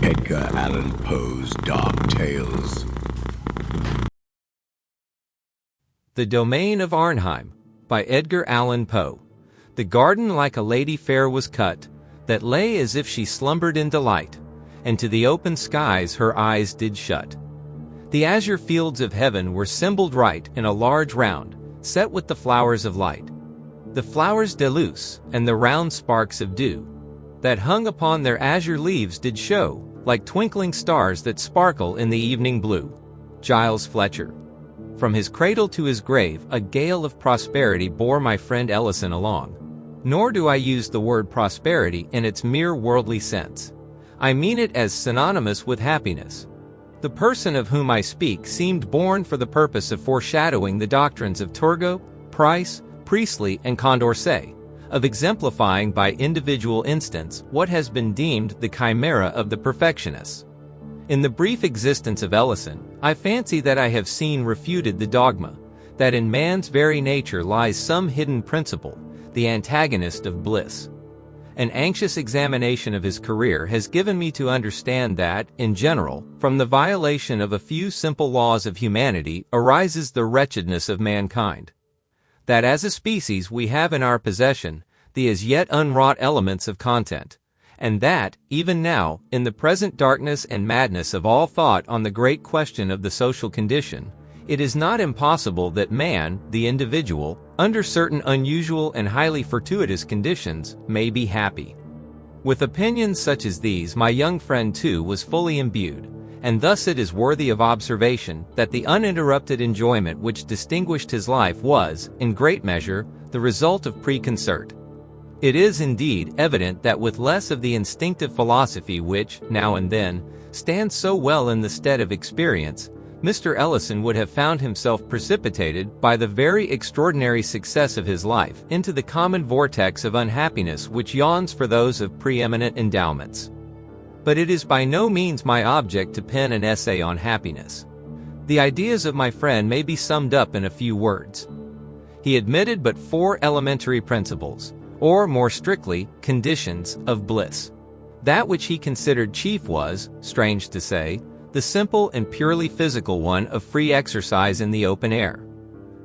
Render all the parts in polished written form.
Edgar Allan Poe's Dark Tales. The Domain of Arnheim, by Edgar Allan Poe. The garden like a lady fair was cut, that lay as if she slumbered in delight, and to the open skies her eyes did shut. The azure fields of heaven were symboled right in a large round, set with the flowers of light. The flowers de luce, and the round sparks of dew, that hung upon their azure leaves did show, like twinkling stars that sparkle in the evening blue. Giles Fletcher. From his cradle to his grave, a gale of prosperity bore my friend Ellison along. Nor do I use the word prosperity in its mere worldly sense. I mean it as synonymous with happiness. The person of whom I speak seemed born for the purpose of foreshadowing the doctrines of Turgot, Price, Priestley, and Condorcet, of exemplifying by individual instance what has been deemed the chimera of the perfectionists. In the brief existence of Ellison, I fancy that I have seen refuted the dogma that in man's very nature lies some hidden principle, the antagonist of bliss. An anxious examination of his career has given me to understand that, in general, from the violation of a few simple laws of humanity arises the wretchedness of mankind. That as a species we have in our possession the as yet unwrought elements of content, and that, even now, in the present darkness and madness of all thought on the great question of the social condition, it is not impossible that man, the individual, under certain unusual and highly fortuitous conditions, may be happy. With opinions such as these my young friend too was fully imbued, and thus it is worthy of observation that the uninterrupted enjoyment which distinguished his life was, in great measure, the result of preconcert. It is indeed evident that with less of the instinctive philosophy which, now and then, stands so well in the stead of experience, Mr. Ellison would have found himself precipitated by the very extraordinary success of his life into the common vortex of unhappiness which yawns for those of preeminent endowments. But it is by no means my object to pen an essay on happiness. The ideas of my friend may be summed up in a few words. He admitted but 4 elementary principles, or more strictly, conditions, of bliss. That which he considered chief was, strange to say, the simple and purely physical one of free exercise in the open air.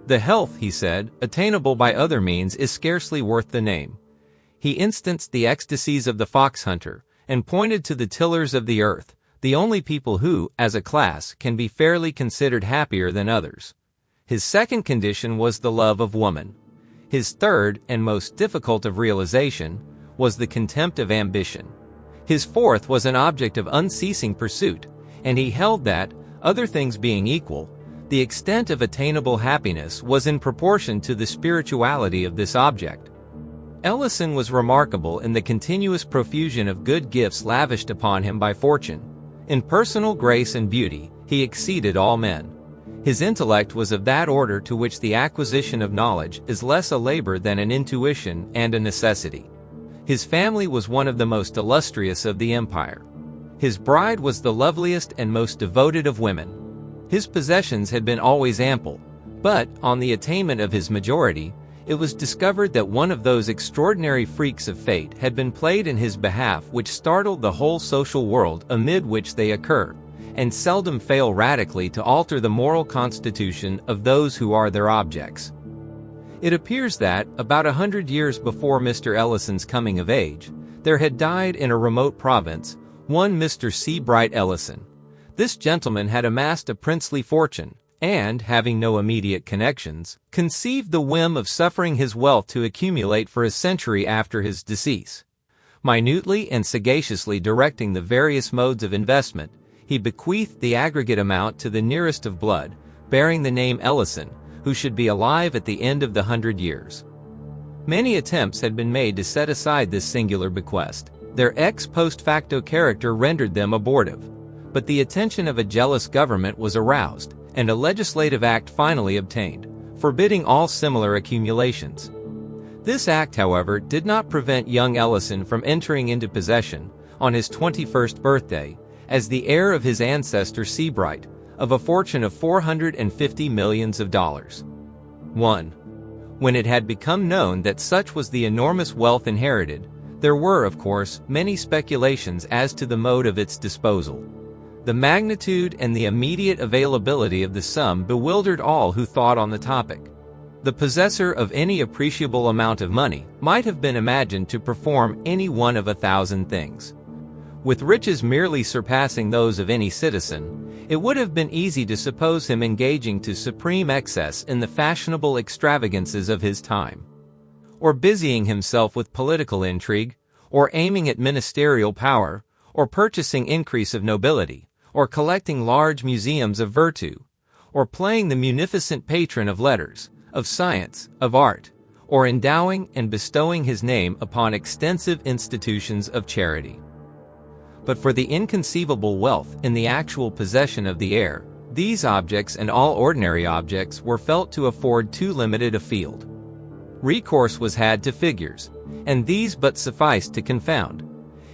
The health, he said, attainable by other means is scarcely worth the name. He instanced the ecstasies of the fox hunter, and pointed to the tillers of the earth, the only people who, as a class, can be fairly considered happier than others. His second condition was the love of woman. His third, and most difficult of realization, was the contempt of ambition. His fourth was an object of unceasing pursuit, and he held that, other things being equal, the extent of attainable happiness was in proportion to the spirituality of this object. Ellison was remarkable in the continuous profusion of good gifts lavished upon him by fortune. In personal grace and beauty, he exceeded all men. His intellect was of that order to which the acquisition of knowledge is less a labor than an intuition and a necessity. His family was one of the most illustrious of the empire. His bride was the loveliest and most devoted of women. His possessions had been always ample, but, on the attainment of his majority, it was discovered that one of those extraordinary freaks of fate had been played in his behalf which startled the whole social world amid which they occur, and seldom fail radically to alter the moral constitution of those who are their objects. It appears that, about 100 years before Mr. Ellison's coming of age, there had died in a remote province, one Mr. C. Bright Ellison. This gentleman had amassed a princely fortune, and, having no immediate connections, conceived the whim of suffering his wealth to accumulate for a century after his decease. Minutely and sagaciously directing the various modes of investment, he bequeathed the aggregate amount to the nearest of blood, bearing the name Ellison, who should be alive at the end of the 100 years. Many attempts had been made to set aside this singular bequest. Their ex post facto character rendered them abortive. But the attention of a jealous government was aroused, and a legislative act finally obtained, forbidding all similar accumulations. This act, however, did not prevent young Ellison from entering into possession, on his 21st birthday, as the heir of his ancestor Seabright, of a fortune of $450 million. 1. When it had become known that such was the enormous wealth inherited, There were, of course, many speculations as to the mode of its disposal. The magnitude and the immediate availability of the sum bewildered all who thought on the topic. The possessor of any appreciable amount of money might have been imagined to perform any one of 1,000 things. With riches merely surpassing those of any citizen, it would have been easy to suppose him engaging to supreme excess in the fashionable extravagances of his time, or busying himself with political intrigue, or aiming at ministerial power, or purchasing increase of nobility, or collecting large museums of virtue, or playing the munificent patron of letters, of science, of art, or endowing and bestowing his name upon extensive institutions of charity. But for the inconceivable wealth in the actual possession of the heir, these objects and all ordinary objects were felt to afford too limited a field. Recourse was had to figures, and these but sufficed to confound.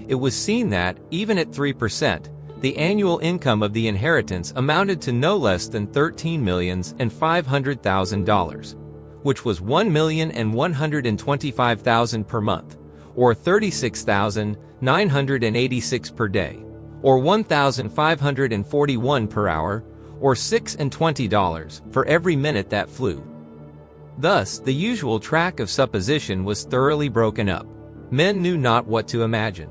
It was seen that, even at 3%, the annual income of the inheritance amounted to no less than $13,500,000, which was $1,125,000 per month, or $36,986 per day, or $1,541 per hour, or $6.20 for every minute that flew. Thus, the usual track of supposition was thoroughly broken up. Men knew not what to imagine.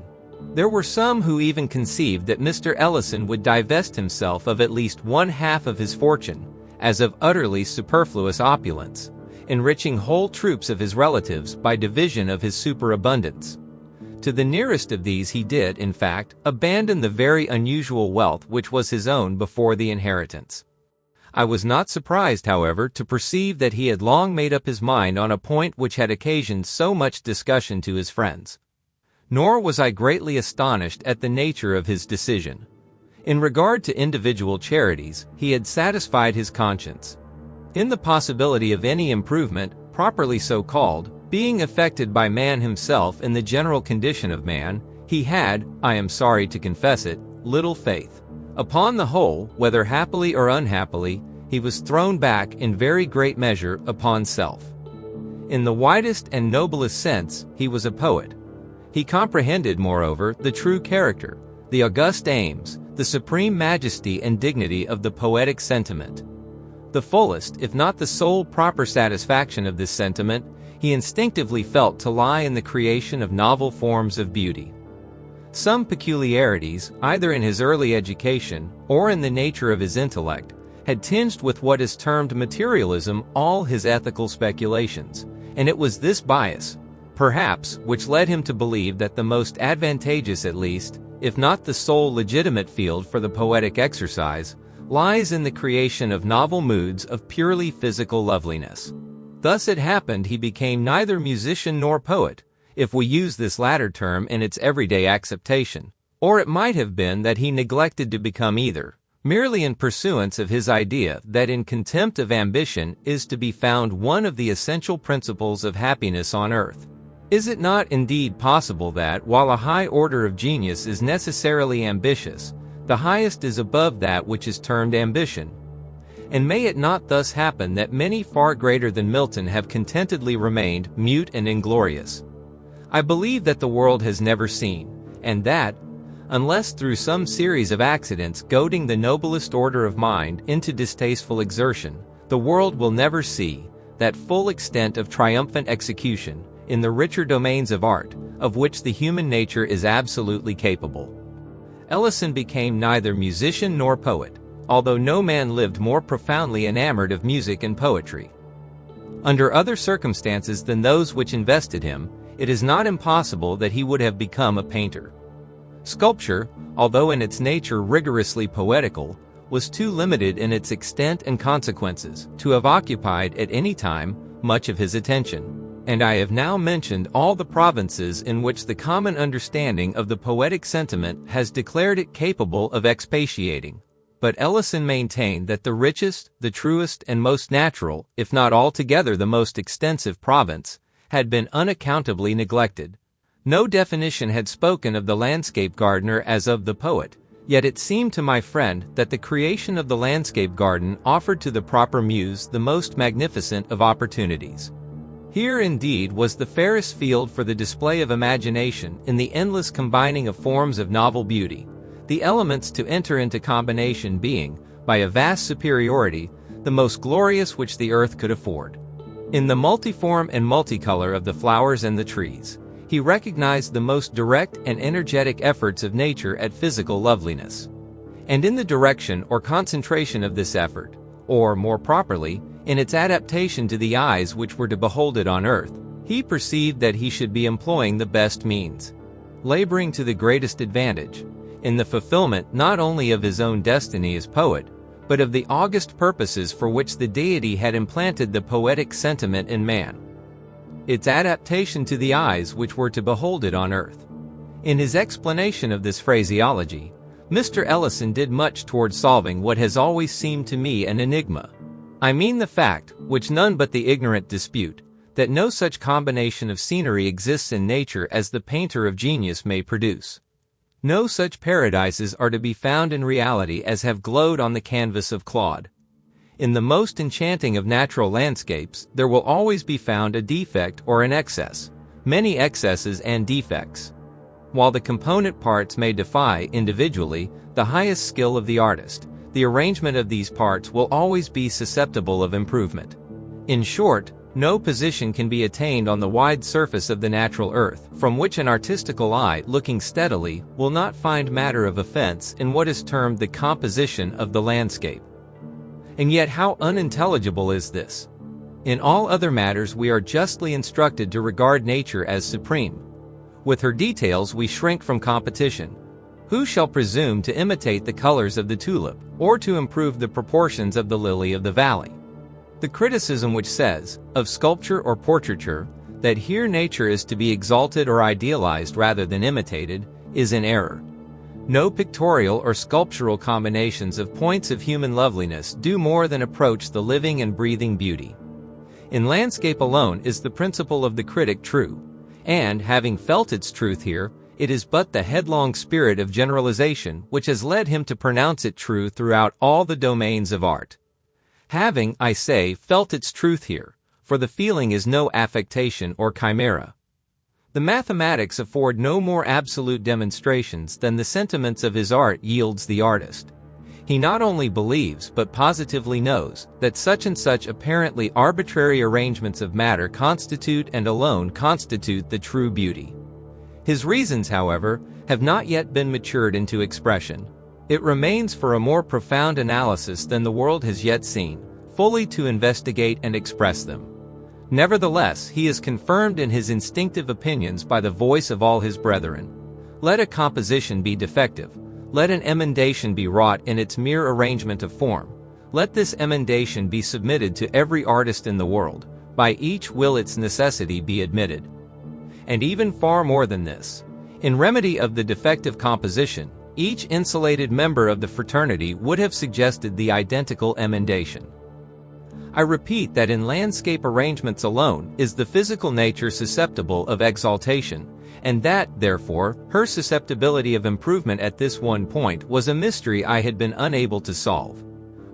There were some who even conceived that Mr. Ellison would divest himself of at least 1/2 of his fortune, as of utterly superfluous opulence, enriching whole troops of his relatives by division of his superabundance. To the nearest of these he did, in fact, abandon the very unusual wealth which was his own before the inheritance. I was not surprised, however, to perceive that he had long made up his mind on a point which had occasioned so much discussion to his friends. Nor was I greatly astonished at the nature of his decision. In regard to individual charities, he had satisfied his conscience. In the possibility of any improvement, properly so called, being effected by man himself in the general condition of man, he had, I am sorry to confess it, little faith. Upon the whole, whether happily or unhappily, he was thrown back in very great measure upon self. In the widest and noblest sense, he was a poet. He comprehended, moreover, the true character, the august aims, the supreme majesty and dignity of the poetic sentiment. The fullest, if not the sole proper satisfaction of this sentiment, he instinctively felt to lie in the creation of novel forms of beauty. Some peculiarities, either in his early education or in the nature of his intellect, had tinged with what is termed materialism all his ethical speculations, and it was this bias, perhaps, which led him to believe that the most advantageous, at least, if not the sole legitimate field for the poetic exercise, lies in the creation of novel moods of purely physical loveliness. Thus it happened he became neither musician nor poet, if we use this latter term in its everyday acceptation, or it might have been that he neglected to become either, merely in pursuance of his idea that in contempt of ambition is to be found one of the essential principles of happiness on earth. Is it not indeed possible that, while a high order of genius is necessarily ambitious, the highest is above that which is termed ambition? And may it not thus happen that many far greater than Milton have contentedly remained mute and inglorious? I believe that the world has never seen, and that, unless through some series of accidents goading the noblest order of mind into distasteful exertion, the world will never see that full extent of triumphant execution in the richer domains of art, of which the human nature is absolutely capable. Ellison became neither musician nor poet, although no man lived more profoundly enamored of music and poetry. Under other circumstances than those which invested him, it is not impossible that he would have become a painter. Sculpture, although in its nature rigorously poetical, was too limited in its extent and consequences to have occupied at any time much of his attention. And I have now mentioned all the provinces in which the common understanding of the poetic sentiment has declared it capable of expatiating. But Ellison maintained that the richest, the truest, and most natural, if not altogether the most extensive province, had been unaccountably neglected. No definition had spoken of the landscape gardener as of the poet, yet it seemed to my friend that the creation of the landscape garden offered to the proper muse the most magnificent of opportunities. Here indeed was the fairest field for the display of imagination in the endless combining of forms of novel beauty, the elements to enter into combination being, by a vast superiority, the most glorious which the earth could afford. In the multiform and multicolor of the flowers and the trees, he recognized the most direct and energetic efforts of nature at physical loveliness. And in the direction or concentration of this effort, or more properly, in its adaptation to the eyes which were to behold it on earth, he perceived that he should be employing the best means, laboring to the greatest advantage, in the fulfillment not only of his own destiny as poet, but of the august purposes for which the deity had implanted the poetic sentiment in man. Its adaptation to the eyes which were to behold it on earth. In his explanation of this phraseology, Mr. Ellison did much toward solving what has always seemed to me an enigma. I mean the fact, which none but the ignorant dispute, that no such combination of scenery exists in nature as the painter of genius may produce. No such paradises are to be found in reality as have glowed on the canvas of Claude. In the most enchanting of natural landscapes, there will always be found a defect or an excess, many excesses and defects. While the component parts may defy, individually, the highest skill of the artist, the arrangement of these parts will always be susceptible of improvement. In short, no position can be attained on the wide surface of the natural earth, from which an artistical eye, looking steadily, will not find matter of offense in what is termed the composition of the landscape. And yet how unintelligible is this? In all other matters we are justly instructed to regard nature as supreme. With her details we shrink from competition. Who shall presume to imitate the colors of the tulip, or to improve the proportions of the lily of the valley? The criticism which says, of sculpture or portraiture, that here nature is to be exalted or idealized rather than imitated, is in error. No pictorial or sculptural combinations of points of human loveliness do more than approach the living and breathing beauty. In landscape alone is the principle of the critic true, and, having felt its truth here, it is but the headlong spirit of generalization which has led him to pronounce it true throughout all the domains of art. Having, I say, felt its truth here, for the feeling is no affectation or chimera. The mathematics afford no more absolute demonstrations than the sentiments of his art yields the artist. He not only believes but positively knows that such and such apparently arbitrary arrangements of matter constitute and alone constitute the true beauty. His reasons, however, have not yet been matured into expression. It remains for a more profound analysis than the world has yet seen, fully to investigate and express them. Nevertheless, he is confirmed in his instinctive opinions by the voice of all his brethren. Let a composition be defective, let an emendation be wrought in its mere arrangement of form, let this emendation be submitted to every artist in the world, by each will its necessity be admitted. And even far more than this, in remedy of the defective composition, each insulated member of the fraternity would have suggested the identical emendation. I repeat that in landscape arrangements alone is the physical nature susceptible of exaltation, and that, therefore, her susceptibility of improvement at this one point was a mystery I had been unable to solve.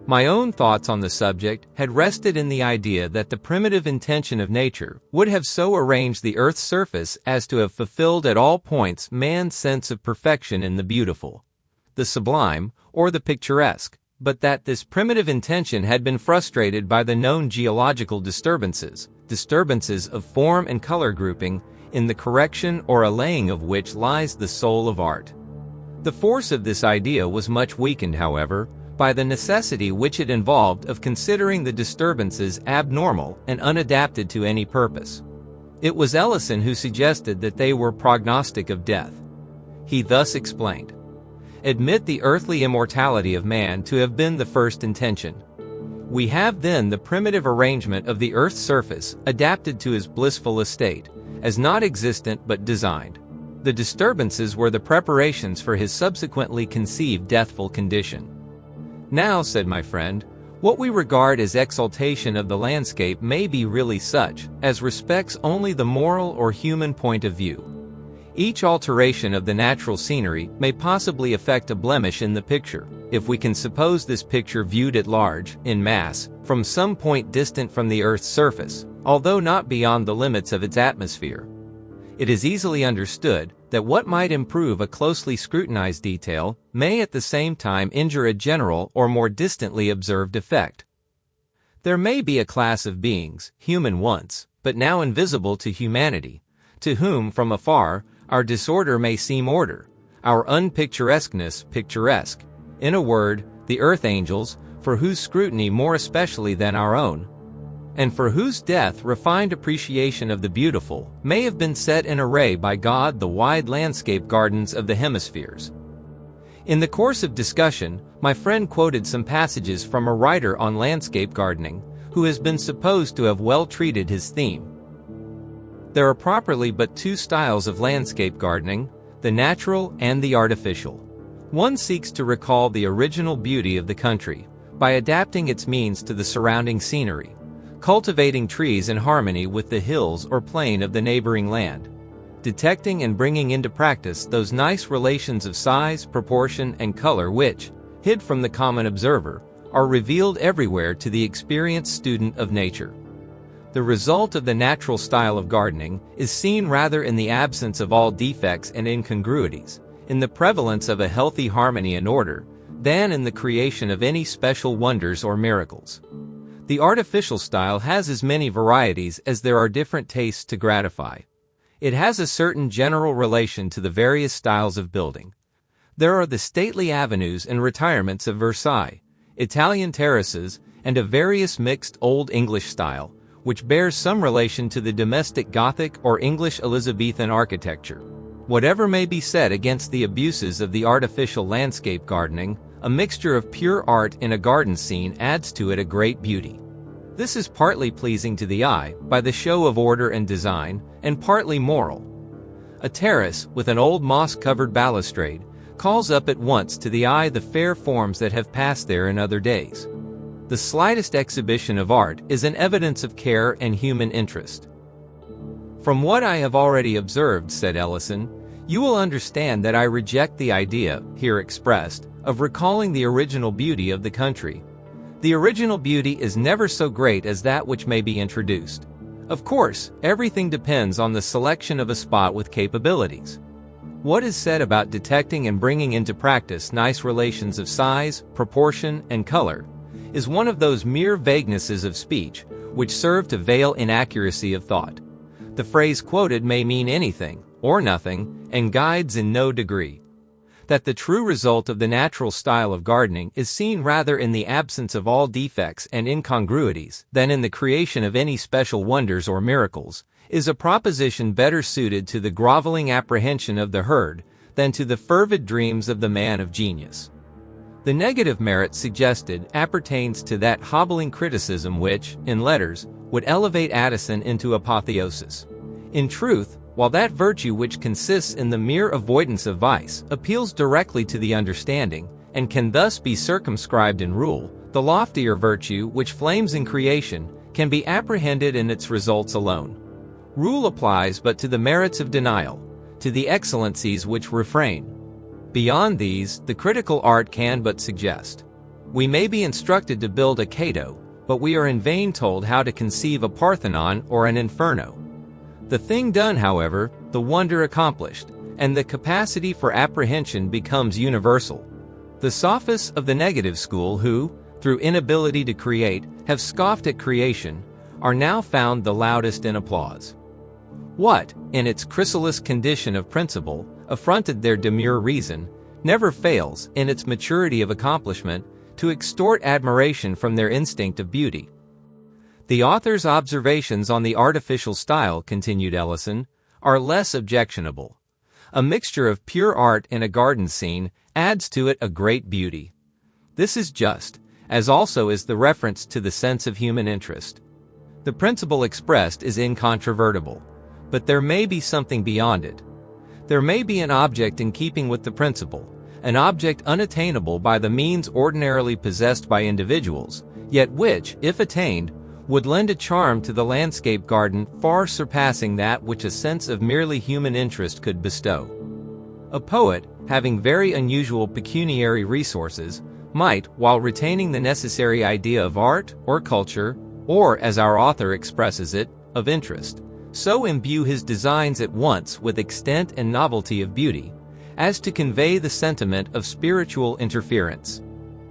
My own thoughts on the subject had rested in the idea that the primitive intention of nature would have so arranged the earth's surface as to have fulfilled at all points man's sense of perfection in the beautiful, the sublime, or the picturesque, but that this primitive intention had been frustrated by the known geological disturbances of form and color grouping, in the correction or allaying of which lies the soul of art. The force of this idea was much weakened, however, by the necessity which it involved of considering the disturbances abnormal and unadapted to any purpose. It was Ellison who suggested that they were prognostic of death. He thus explained: admit the earthly immortality of man to have been the first intention. We have then the primitive arrangement of the earth's surface adapted to his blissful estate, as not existent but designed. The disturbances were the preparations for his subsequently conceived deathful condition. Now, said my friend, what we regard as exaltation of the landscape may be really such, as respects only the moral or human point of view. Each alteration of the natural scenery may possibly affect a blemish in the picture, if we can suppose this picture viewed at large, in mass, from some point distant from the earth's surface, although not beyond the limits of its atmosphere. It is easily understood that what might improve a closely scrutinized detail may at the same time injure a general or more distantly observed effect. There may be a class of beings, human once, but now invisible to humanity, to whom, from afar, our disorder may seem order, our unpicturesqueness picturesque. In a word, the earth angels, for whose scrutiny more especially than our own, and for whose death refined appreciation of the beautiful, may have been set in array by God the wide landscape gardens of the hemispheres. In the course of discussion, my friend quoted some passages from a writer on landscape gardening, who has been supposed to have well treated his theme. There are properly but two styles of landscape gardening, the natural and the artificial. One seeks to recall the original beauty of the country, by adapting its means to the surrounding scenery, cultivating trees in harmony with the hills or plain of the neighboring land, detecting and bringing into practice those nice relations of size, proportion, and color which, hid from the common observer, are revealed everywhere to the experienced student of nature. The result of the natural style of gardening is seen rather in the absence of all defects and incongruities, in the prevalence of a healthy harmony and order, than in the creation of any special wonders or miracles. The artificial style has as many varieties as there are different tastes to gratify. It has a certain general relation to the various styles of building. There are the stately avenues and retirements of Versailles, Italian terraces, and a various mixed Old English style, which bears some relation to the domestic Gothic or English Elizabethan architecture. Whatever may be said against the abuses of the artificial landscape gardening, a mixture of pure art in a garden scene adds to it a great beauty. This is partly pleasing to the eye, by the show of order and design, and partly moral. A terrace, with an old moss-covered balustrade, calls up at once to the eye the fair forms that have passed there in other days. The slightest exhibition of art is an evidence of care and human interest. From what I have already observed, said Ellison, you will understand that I reject the idea, here expressed, of recalling the original beauty of the country. The original beauty is never so great as that which may be introduced. Of course, everything depends on the selection of a spot with capabilities. What is said about detecting and bringing into practice nice relations of size, proportion, and color is one of those mere vaguenesses of speech which serve to veil inaccuracy of thought. The phrase quoted may mean anything, or nothing, and guides in no degree. That the true result of the natural style of gardening is seen rather in the absence of all defects and incongruities than in the creation of any special wonders or miracles, is a proposition better suited to the groveling apprehension of the herd than to the fervid dreams of the man of genius. The negative merit suggested appertains to that hobbling criticism which, in letters, would elevate Addison into apotheosis. In truth, while that virtue which consists in the mere avoidance of vice appeals directly to the understanding, and can thus be circumscribed in rule, the loftier virtue which flames in creation can be apprehended in its results alone. Rule applies but to the merits of denial, to the excellencies which refrain. Beyond these, the critical art can but suggest. We may be instructed to build a Cato, but we are in vain told how to conceive a Parthenon or an Inferno. The thing done, however, the wonder accomplished, and the capacity for apprehension becomes universal. The sophists of the negative school who, through inability to create, have scoffed at creation, are now found the loudest in applause. What, in its chrysalis condition of principle, affronted their demure reason, never fails, in its maturity of accomplishment, to extort admiration from their instinct of beauty. The author's observations on the artificial style, continued Ellison, are less objectionable. A mixture of pure art in a garden scene adds to it a great beauty. This is just, as also is the reference to the sense of human interest. The principle expressed is incontrovertible, but there may be something beyond it. There may be an object in keeping with the principle, an object unattainable by the means ordinarily possessed by individuals, yet which, if attained, would lend a charm to the landscape garden far surpassing that which a sense of merely human interest could bestow. A poet, having very unusual pecuniary resources, might, while retaining the necessary idea of art or culture, or, as our author expresses it, of interest, so imbue his designs at once with extent and novelty of beauty, as to convey the sentiment of spiritual interference.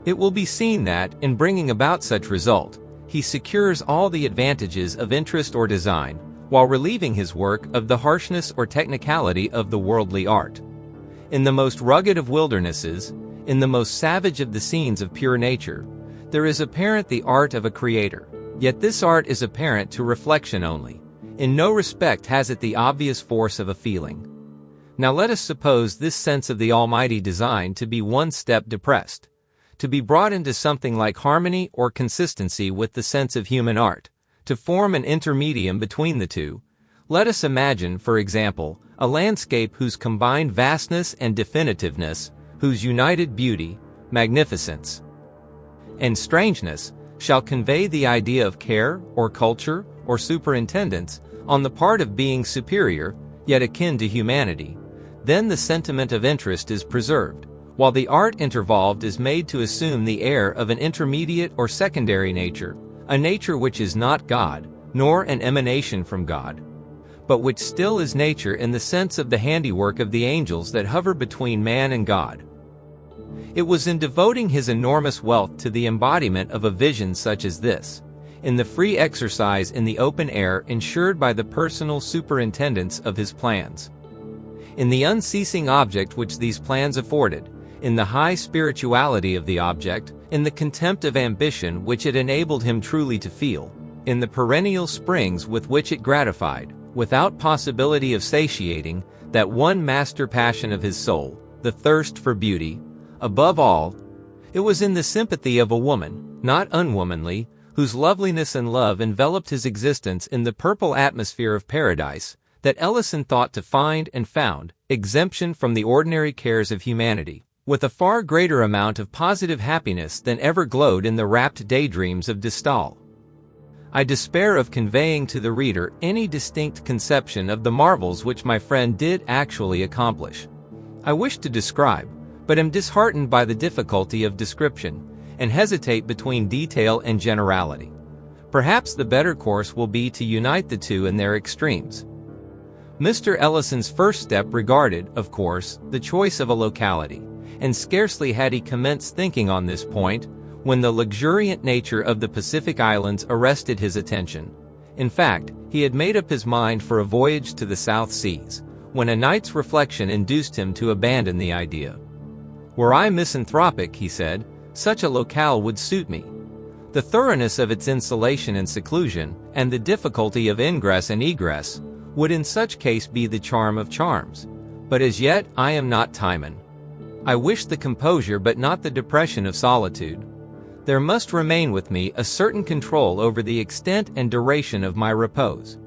It will be seen that, in bringing about such result, he secures all the advantages of interest or design, while relieving his work of the harshness or technicality of the worldly art. In the most rugged of wildernesses, in the most savage of the scenes of pure nature, there is apparent the art of a creator, yet this art is apparent to reflection only. In no respect has it the obvious force of a feeling. Now let us suppose this sense of the almighty design to be one step depressed, to be brought into something like harmony or consistency with the sense of human art, to form an intermedium between the two. Let us imagine, for example, a landscape whose combined vastness and definitiveness, whose united beauty, magnificence, and strangeness shall convey the idea of care, or culture, or superintendence, on the part of being superior, yet akin to humanity. Then the sentiment of interest is preserved, while the art intervolved is made to assume the air of an intermediate or secondary nature, a nature which is not God, nor an emanation from God, but which still is nature in the sense of the handiwork of the angels that hover between man and God. It was in devoting his enormous wealth to the embodiment of a vision such as this, in the free exercise in the open air ensured by the personal superintendence of his plans, in the unceasing object which these plans afforded, in the high spirituality of the object, in the contempt of ambition which it enabled him truly to feel, in the perennial springs with which it gratified, without possibility of satiating, that one master passion of his soul, the thirst for beauty. Above all, it was in the sympathy of a woman, not unwomanly, whose loveliness and love enveloped his existence in the purple atmosphere of paradise, that Ellison thought to find and found exemption from the ordinary cares of humanity, with a far greater amount of positive happiness than ever glowed in the rapt daydreams of de Stael. I despair of conveying to the reader any distinct conception of the marvels which my friend did actually accomplish. I wish to describe, but am disheartened by the difficulty of description, and hesitate between detail and generality. Perhaps the better course will be to unite the two in their extremes. Mr. Ellison's first step regarded, of course, the choice of a locality, and scarcely had he commenced thinking on this point, when the luxuriant nature of the Pacific Islands arrested his attention. In fact, he had made up his mind for a voyage to the South Seas, when a night's reflection induced him to abandon the idea. "Were I misanthropic," he said, "such a locale would suit me. The thoroughness of its insulation and seclusion, and the difficulty of ingress and egress, would in such case be the charm of charms. But as yet I am not Timon. I wish the composure but not the depression of solitude. There must remain with me a certain control over the extent and duration of my repose.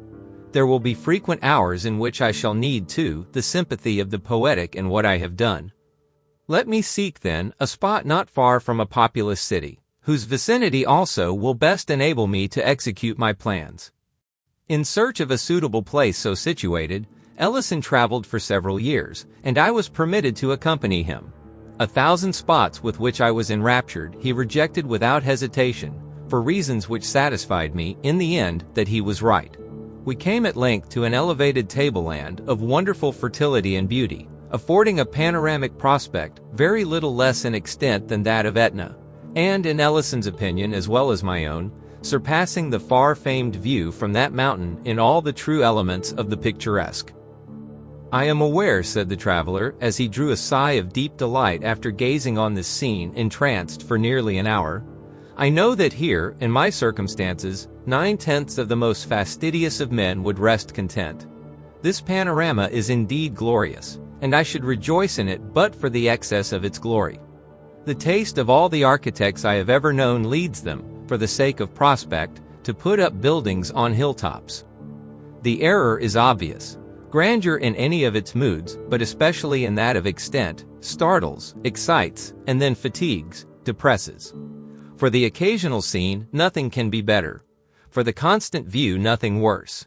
There will be frequent hours in which I shall need, too, the sympathy of the poetic in what I have done. Let me seek, then, a spot not far from a populous city, whose vicinity also will best enable me to execute my plans." In search of a suitable place so situated, Ellison traveled for several years, and I was permitted to accompany him. 1,000 spots with which I was enraptured he rejected without hesitation, for reasons which satisfied me, in the end, that he was right. We came at length to an elevated tableland of wonderful fertility and beauty, affording a panoramic prospect very little less in extent than that of Etna, and, in Ellison's opinion as well as my own, surpassing the far-famed view from that mountain in all the true elements of the picturesque. "I am aware," said the traveler, as he drew a sigh of deep delight after gazing on this scene entranced for nearly an hour, "I know that here, in my circumstances, 9/10 of the most fastidious of men would rest content. This panorama is indeed glorious, and I should rejoice in it but for the excess of its glory. The taste of all the architects I have ever known leads them, for the sake of prospect, to put up buildings on hilltops. The error is obvious. Grandeur in any of its moods, but especially in that of extent, startles, excites, and then fatigues, depresses. For the occasional scene, nothing can be better. For the constant view, nothing worse.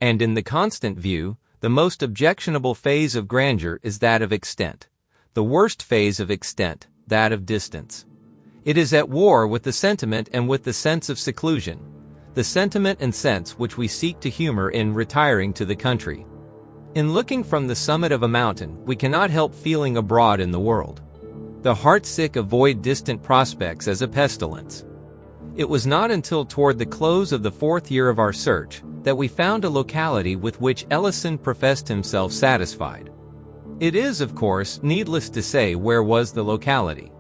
And in the constant view, the most objectionable phase of grandeur is that of extent. The worst phase of extent, that of distance. It is at war with the sentiment and with the sense of seclusion. the sentiment and sense which we seek to humor in retiring to the country. In looking from the summit of a mountain, we cannot help feeling abroad in the world. The heartsick avoid distant prospects as a pestilence. It was not until toward the close of the 4th year of our search that we found a locality with which Ellison professed himself satisfied. It is, of course, needless to say where was the locality.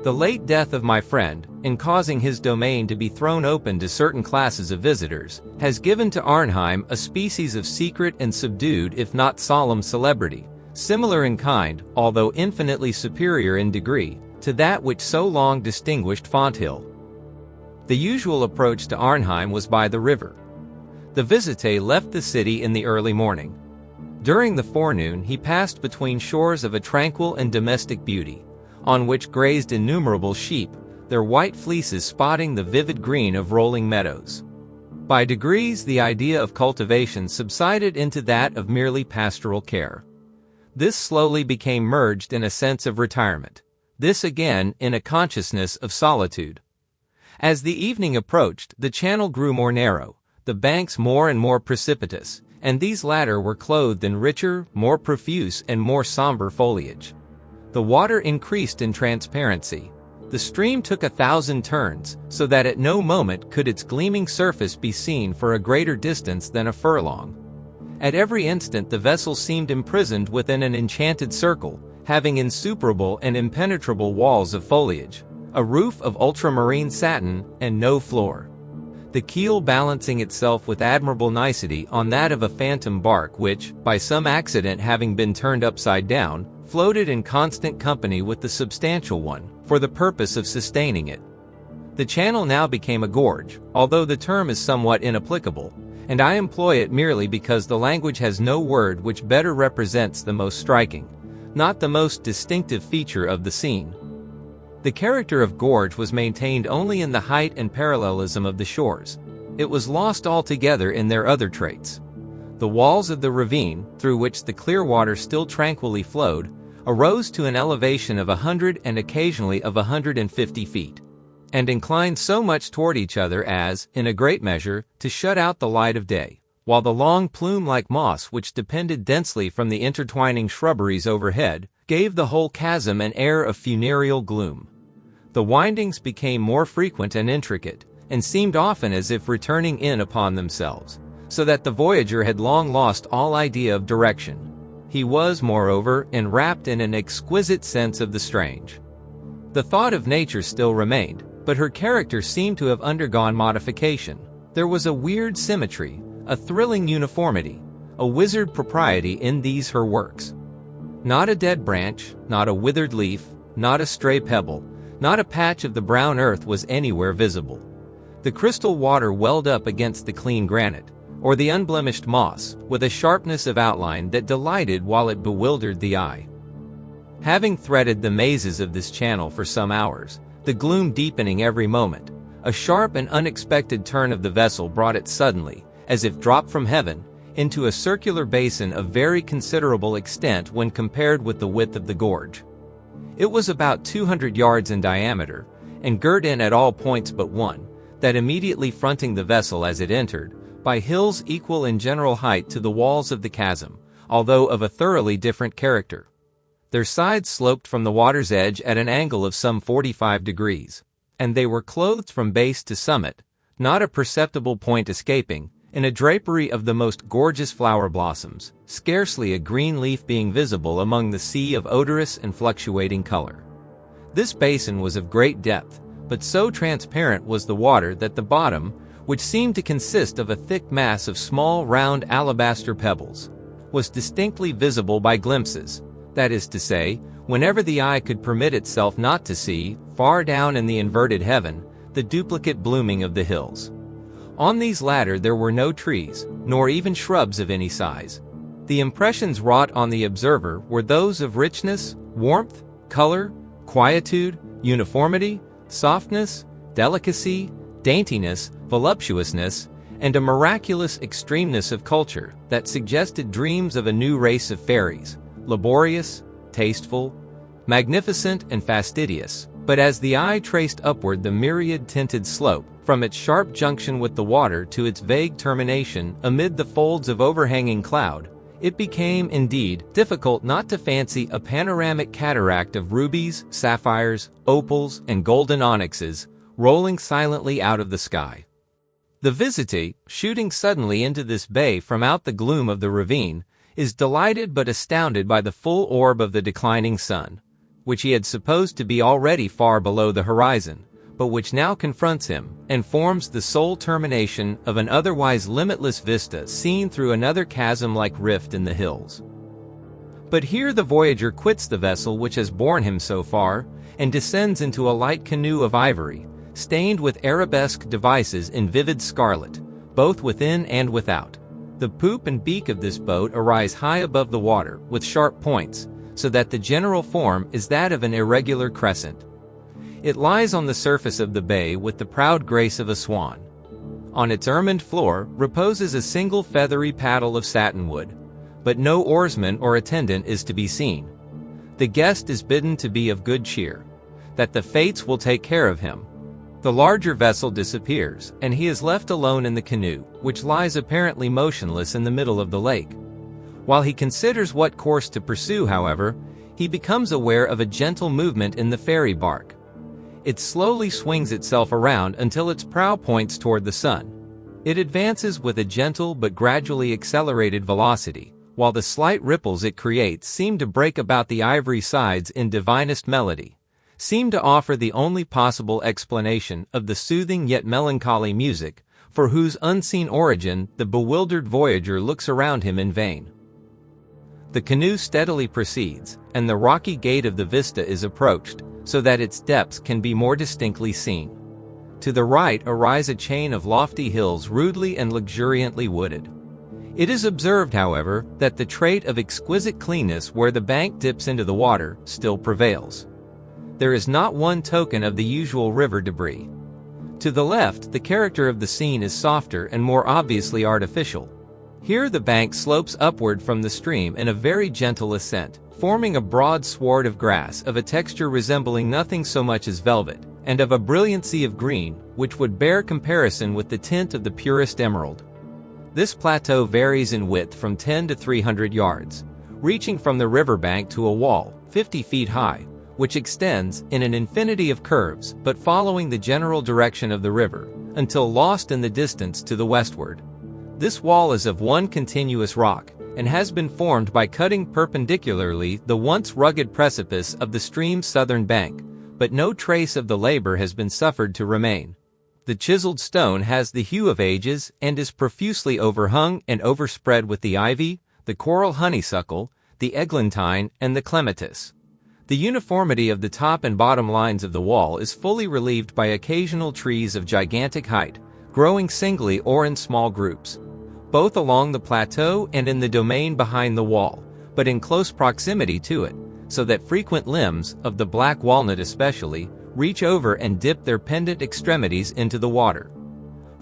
The late death of my friend, in causing his domain to be thrown open to certain classes of visitors, has given to Arnheim a species of secret and subdued if not solemn celebrity, similar in kind, although infinitely superior in degree, to that which so long distinguished Fonthill. The usual approach to Arnheim was by the river. The visite left the city in the early morning. During the forenoon he passed between shores of a tranquil and domestic beauty, on which grazed innumerable sheep, their white fleeces spotting the vivid green of rolling meadows. By degrees the idea of cultivation subsided into that of merely pastoral care. This slowly became merged in a sense of retirement, this again in a consciousness of solitude. As the evening approached, the channel grew more narrow, the banks more and more precipitous, and these latter were clothed in richer, more profuse and more somber foliage. The water increased in transparency. The stream took 1,000 turns, so that at no moment could its gleaming surface be seen for a greater distance than a furlong. At every instant the vessel seemed imprisoned within an enchanted circle, having insuperable and impenetrable walls of foliage, a roof of ultramarine satin, and no floor. The keel balancing itself with admirable nicety on that of a phantom bark which, by some accident having been turned upside down, floated in constant company with the substantial one, for the purpose of sustaining it. The channel now became a gorge, although the term is somewhat inapplicable, and I employ it merely because the language has no word which better represents the most striking, not the most distinctive feature of the scene. The character of gorge was maintained only in the height and parallelism of the shores. It was lost altogether in their other traits. The walls of the ravine, through which the clear water still tranquilly flowed, arose to an elevation of 100 and occasionally of 150 feet, and inclined so much toward each other as, in a great measure, to shut out the light of day, while the long plume-like moss which depended densely from the intertwining shrubberies overhead, gave the whole chasm an air of funereal gloom. The windings became more frequent and intricate, and seemed often as if returning in upon themselves, so that the voyager had long lost all idea of direction. He was, moreover, enwrapped in an exquisite sense of the strange. The thought of nature still remained, but her character seemed to have undergone modification. There was a weird symmetry, a thrilling uniformity, a wizard propriety in these her works. Not a dead branch, not a withered leaf, not a stray pebble, not a patch of the brown earth was anywhere visible. The crystal water welled up against the clean granite, or the unblemished moss, with a sharpness of outline that delighted while it bewildered the eye. Having threaded the mazes of this channel for some hours, the gloom deepening every moment, a sharp and unexpected turn of the vessel brought it suddenly, as if dropped from heaven, into a circular basin of very considerable extent when compared with the width of the gorge. It was about 200 yards in diameter, and girt in at all points but one, that immediately fronting the vessel as it entered, by hills equal in general height to the walls of the chasm, although of a thoroughly different character. Their sides sloped from the water's edge at an angle of some 45 degrees, and they were clothed from base to summit, not a perceptible point escaping, in a drapery of the most gorgeous flower blossoms, scarcely a green leaf being visible among the sea of odorous and fluctuating color. This basin was of great depth, but so transparent was the water that the bottom, which seemed to consist of a thick mass of small round alabaster pebbles, was distinctly visible by glimpses, that is to say, whenever the eye could permit itself not to see, far down in the inverted heaven, the duplicate blooming of the hills. On these latter there were no trees, nor even shrubs of any size. The impressions wrought on the observer were those of richness, warmth, color, quietude, uniformity, softness, delicacy, daintiness, voluptuousness, and a miraculous extremeness of culture that suggested dreams of a new race of fairies, laborious, tasteful, magnificent and fastidious. But as the eye traced upward the myriad-tinted slope, From its sharp junction with the water to its vague termination amid the folds of overhanging cloud, it became, indeed, difficult not to fancy a panoramic cataract of rubies, sapphires, opals, and golden onyxes, rolling silently out of the sky. The visitee, shooting suddenly into this bay from out the gloom of the ravine, is delighted but astounded by the full orb of the declining sun, which he had supposed to be already far below the horizon, but which now confronts him, and forms the sole termination of an otherwise limitless vista seen through another chasm-like rift in the hills. But here the voyager quits the vessel which has borne him so far, and descends into a light canoe of ivory, stained with arabesque devices in vivid scarlet, both within and without. The poop and beak of this boat arise high above the water, with sharp points, so that the general form is that of an irregular crescent. It lies on the surface of the bay with the proud grace of a swan. On its ermined floor reposes a single feathery paddle of satinwood, but no oarsman or attendant is to be seen. The guest is bidden to be of good cheer, that the fates will take care of him. The larger vessel disappears, and he is left alone in the canoe, which lies apparently motionless in the middle of the lake. While he considers what course to pursue, however, he becomes aware of a gentle movement in the ferry bark. It slowly swings itself around until its prow points toward the sun. It advances with a gentle but gradually accelerated velocity, while the slight ripples it creates seem to break about the ivory sides in divinest melody, seem to offer the only possible explanation of the soothing yet melancholy music, for whose unseen origin the bewildered voyager looks around him in vain. The canoe steadily proceeds, and the rocky gate of the vista is approached, so that its depths can be more distinctly seen. To the right arise a chain of lofty hills rudely and luxuriantly wooded. It is observed, however, that the trait of exquisite cleanness where the bank dips into the water still prevails. There is not one token of the usual river debris. To the left, the character of the scene is softer and more obviously artificial. Here the bank slopes upward from the stream in a very gentle ascent, forming a broad sward of grass of a texture resembling nothing so much as velvet, and of a brilliancy of green, which would bear comparison with the tint of the purest emerald. This plateau varies in width from 10 to 300 yards, reaching from the riverbank to a wall, 50 feet high, which extends in an infinity of curves but following the general direction of the river, until lost in the distance to the westward. This wall is of one continuous rock, and has been formed by cutting perpendicularly the once rugged precipice of the stream's southern bank, but no trace of the labor has been suffered to remain. The chiseled stone has the hue of ages and is profusely overhung and overspread with the ivy, the coral honeysuckle, the eglantine, and the clematis. The uniformity of the top and bottom lines of the wall is fully relieved by occasional trees of gigantic height, growing singly or in small groups, both along the plateau and in the domain behind the wall, but in close proximity to it, so that frequent limbs, of the black walnut especially, reach over and dip their pendant extremities into the water.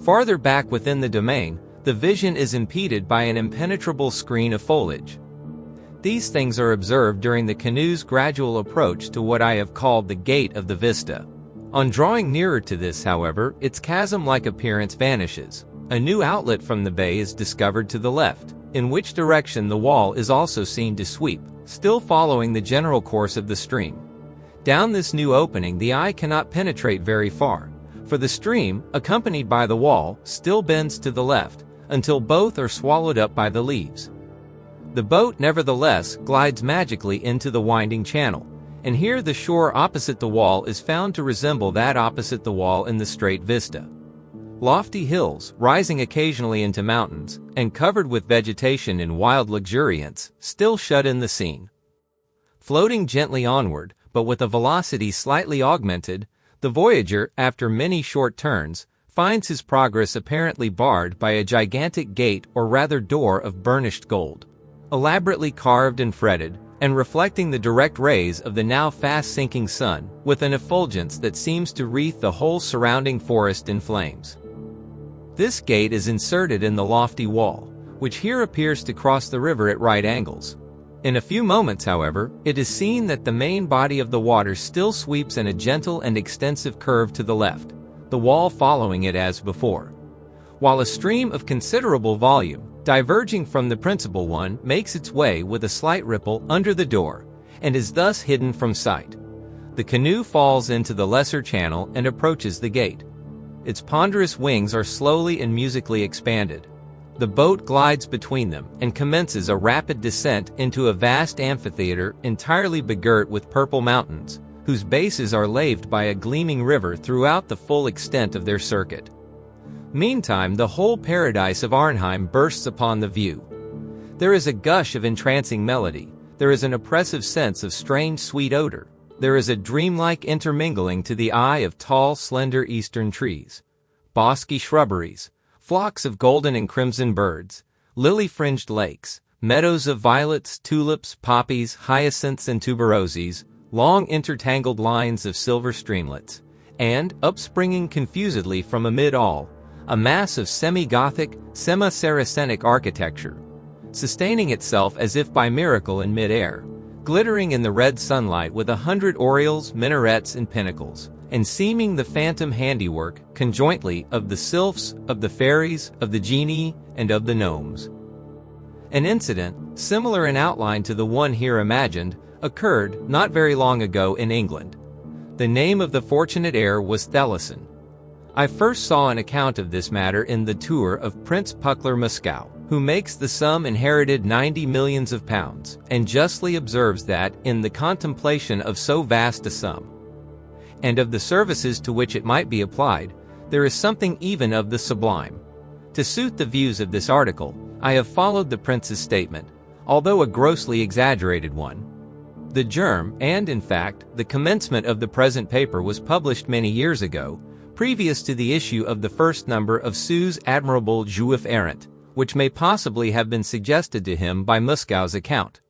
Farther back within the domain, the vision is impeded by an impenetrable screen of foliage. These things are observed during the canoe's gradual approach to what I have called the gate of the vista. On drawing nearer to this, however, its chasm-like appearance vanishes. A new outlet from the bay is discovered to the left, in which direction the wall is also seen to sweep, still following the general course of the stream. Down this new opening the eye cannot penetrate very far, for the stream, accompanied by the wall, still bends to the left, until both are swallowed up by the leaves. The boat, nevertheless, glides magically into the winding channel, and here the shore opposite the wall is found to resemble that opposite the wall in the straight vista. Lofty hills, rising occasionally into mountains, and covered with vegetation in wild luxuriance, still shut in the scene. Floating gently onward, but with a velocity slightly augmented, the voyager, after many short turns, finds his progress apparently barred by a gigantic gate or rather door of burnished gold, elaborately carved and fretted, and reflecting the direct rays of the now fast-sinking sun, with an effulgence that seems to wreath the whole surrounding forest in flames. This gate is inserted in the lofty wall, which here appears to cross the river at right angles. In a few moments, however, it is seen that the main body of the water still sweeps in a gentle and extensive curve to the left, the wall following it as before, while a stream of considerable volume, diverging from the principal one, makes its way with a slight ripple under the door, and is thus hidden from sight. The canoe falls into the lesser channel and approaches the gate. Its ponderous wings are slowly and musically expanded. The boat glides between them and commences a rapid descent into a vast amphitheater entirely begirt with purple mountains, whose bases are laved by a gleaming river throughout the full extent of their circuit. Meantime, the whole paradise of Arnheim bursts upon the view. There is a gush of entrancing melody, there is an oppressive sense of strange sweet odor, there is a dreamlike intermingling to the eye of tall, slender eastern trees, bosky shrubberies, flocks of golden and crimson birds, lily-fringed lakes, meadows of violets, tulips, poppies, hyacinths, and tuberoses, long intertangled lines of silver streamlets, and, upspringing confusedly from amid all, a mass of semi-Gothic, semi-Saracenic architecture, sustaining itself as if by miracle in mid-air, glittering in the red sunlight with 100 oriels, minarets, and pinnacles, and seeming the phantom handiwork, conjointly, of the sylphs, of the fairies, of the genii, and of the gnomes. An incident, similar in outline to the one here imagined, occurred not very long ago in England. The name of the fortunate heir was Thelison. I first saw an account of this matter in the tour of Prince Puckler Muscow, who makes the sum inherited 90 millions of pounds, and justly observes that, in the contemplation of so vast a sum, and of the services to which it might be applied, there is something even of the sublime. To suit the views of this article, I have followed the prince's statement, although a grossly exaggerated one. The germ, and in fact, the commencement of the present paper was published many years ago, previous to the issue of the first number of Sue's admirable Juif Errant, which may possibly have been suggested to him by Muscow's account.